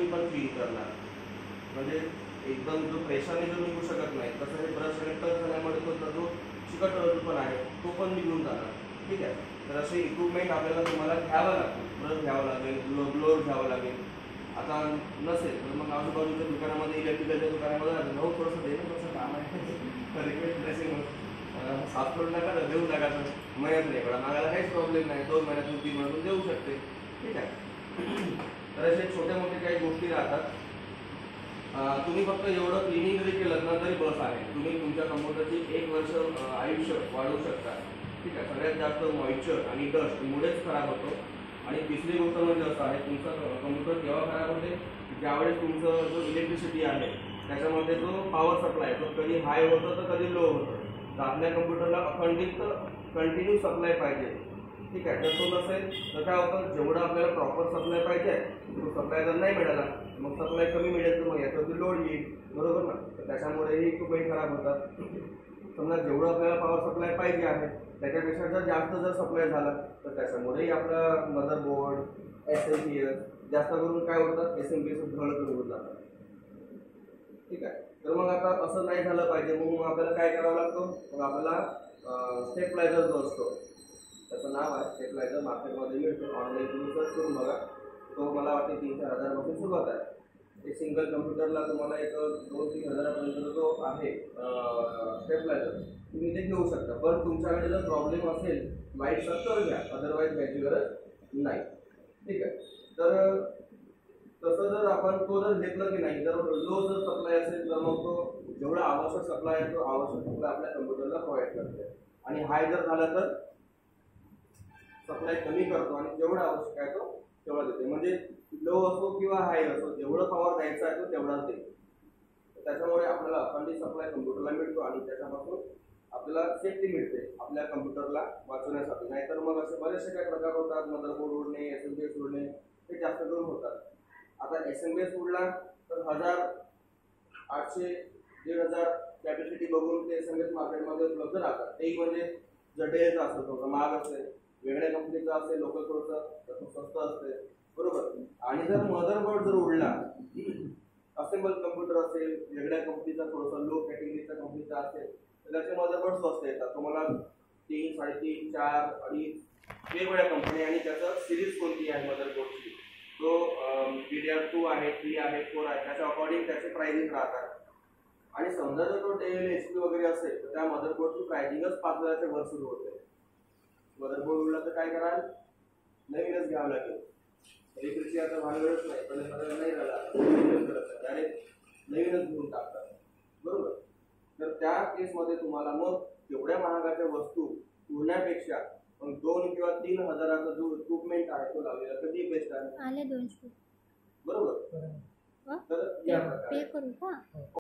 तुम्ही पण फील करणार. म्हणजे एकदम जो प्रेशरने जो निघू शकत नाही तसं हे ब्रश आणि टच झाल्यामुळे तो जो चिकट पण आहे तो पण निघून जाणार. ठीक आहे. तर असे इक्विपमेंट आपल्याला तुम्हाला घ्यावं लागतील. ब्रश घ्यावं लागेल, ब्लोअर घ्यावं लागेल. आता नसेल तर मग आजूबाजूच्या दुकानामध्ये, इलेक्ट्रिकलच्या दुकानामध्ये जाऊ थोडंसं दे ना, थोडंसं काम आहे रिक्वेस्ट ड्रेसिंग साफ करून नका देऊ नका तर महिन्यात नाही पडा मागायला काहीच प्रॉब्लेम नाही. 2 महिन्यातून 3 महिन्यातून देऊ शकते. ठीक आहे. तर असे छोट्या मोठे काही गोष्टी राहतात. तुम्ही फक्त एवढं क्लिनिंग जरी केलं ना तरी बस आहे. तुम्ही तुमच्या कम्प्युटरची 1 वर्ष आयुष्य वाढवू शकता. ठीक आहे. सगळ्यात जास्त मॉइश्चर आणि डस्ट मुळेच खराब होतो. आणि तिसरी गोष्ट म्हणजे असं आहे, तुमचा कम्प्युटर केव्हा खराब होते, ज्यावेळेस तुमचं जो इलेक्ट्रिसिटी आहे त्याच्यामध्ये जो पॉवर सप्लाय तो कधी हाय होतं तर कधी लो होतं. तर आपल्या कम्प्युटरला अखंडित कंटिन्यू सप्लाय पाहिजे. ठीक आहे. तर तो नसेल तर काय होतं, जेवढं आपल्याला प्रॉपर सप्लाय पाहिजे तो सप्लाय जर नाही मिळाला मग सप्लाय कमी मिळेल तर मग याच्यावरती लोड येईल. बरोबर ना. तर त्याच्यामुळेही इक्विपमेंट खराब होतात. समजा जेवढं आपल्याला पॉवर सप्लाय पाहिजे आहे त्याच्यापेक्षा जर जास्त जर सप्लाय झाला तर त्याच्यामुळेही आपला मदरबोर्ड, SMPS जास्त करून काय होतात, SMPS धड होत जातात. ठीक आहे. तर मग आता असं नाही झालं पाहिजे. मग आपल्याला काय करावं लागतं, मग आपल्याला स्टेबलायझर जो असतो त्याचं नाव आहे स्टेबलायझर, मार्केटमध्ये मिळतो. ऑनलाईन तुम्ही सर्च करून बघा. तो मला वाटते 3-4 हजारापासून सुरुवात आहे. एक सिंगल कम्प्युटरला तुम्हाला एक 2-3 हजारापर्यंत जो आहे स्टेबलायझर तुम्ही ते घेऊ शकता. पण तुमच्याकडे जर प्रॉब्लेम असेल वाईटचा तर घ्या, अदरवाईज घ्यायची गरज नाही. ठीक आहे. तर तसं जर आपण तो जर घेतलं की नाही, जर लो जर सप्लाय असेल तर मग तो जेवढा आवश्यक सप्लाय आहे तो आवश्यक सप्लाय आपल्या कम्प्युटरला प्रोव्हाइड करते. आणि हाय जर झाला तर सप्लाय कमी करतो आणि जेवढा आवश्यक आहे तो तेवढा देते. म्हणजे लो असो किंवा हाय असो जेवढं पॉवर द्यायचा आहे तो तेवढाच देते. त्याच्यामुळे आपल्याला अखंडित सप्लाय कम्प्युटरला मिळतो आणि त्याच्यापासून आपल्याला सेफ्टी मिळते आपल्या कम्प्युटरला वाचवण्यासाठी. नाहीतर मग असे बरेचसे काही प्रकार होतात, मदरबोर्ड उडणे, SMPS उडणे, हे जास्त करून होतात. आता SMPS उडला तर 1000, 800, 1500 कॅपॅसिटी बघून ते SMPS मार्केटमध्ये उपलब्ध राहतात. तेही म्हणजे जर डेलचा असेल थोडं महाग असते, वेगळ्या कंपनीचा असेल लोकल थोडंसं स्वस्त असते. बरोबर. आणि जर मदरबोर्ड जर उडला, असेंबल कम्प्युटर असेल वेगळ्या कंपनीचा, थोडंसं लो कॅटेगरीचा कंपनीचा असेल तर त्याचे मदरबोर्ड स्वस्त येतात. तुम्हाला 3, 3.5, 4, 2.5 वेगवेगळ्या कंपनी आणि त्याचं सिरीज कोणती आहे मदरबोर्डची, तो DDR2 आहे, 3 आहे, 4 आहे, त्याच्या अकॉर्डिंग त्याचे प्राइसिंग राहतात. आणि समजा जर तो Dell, HP वगैरे असेल तर त्या मदरबोर्डची प्राइसिंगच 5000च्या वर सुरू होते. मदरबोर्ड उडला तर काय कराल, नवीनच घ्यावं लागेल. इलेक्ट्रिकची आता भांडवलच नाही, पण नाही झाला डायरेक्ट नवीनच घेऊन टाकतात. बरोबर. तर त्या केसमध्ये तुम्हाला मग तेवढ्या महागाच्या वस्तू उडण्यापेक्षा मग 2 किंवा 3 हजाराचा जो इक्विपमेंट आहे तो लावलेला कधी बेस्ट आहे. आले 200. बरोबर. तर या प्रकारे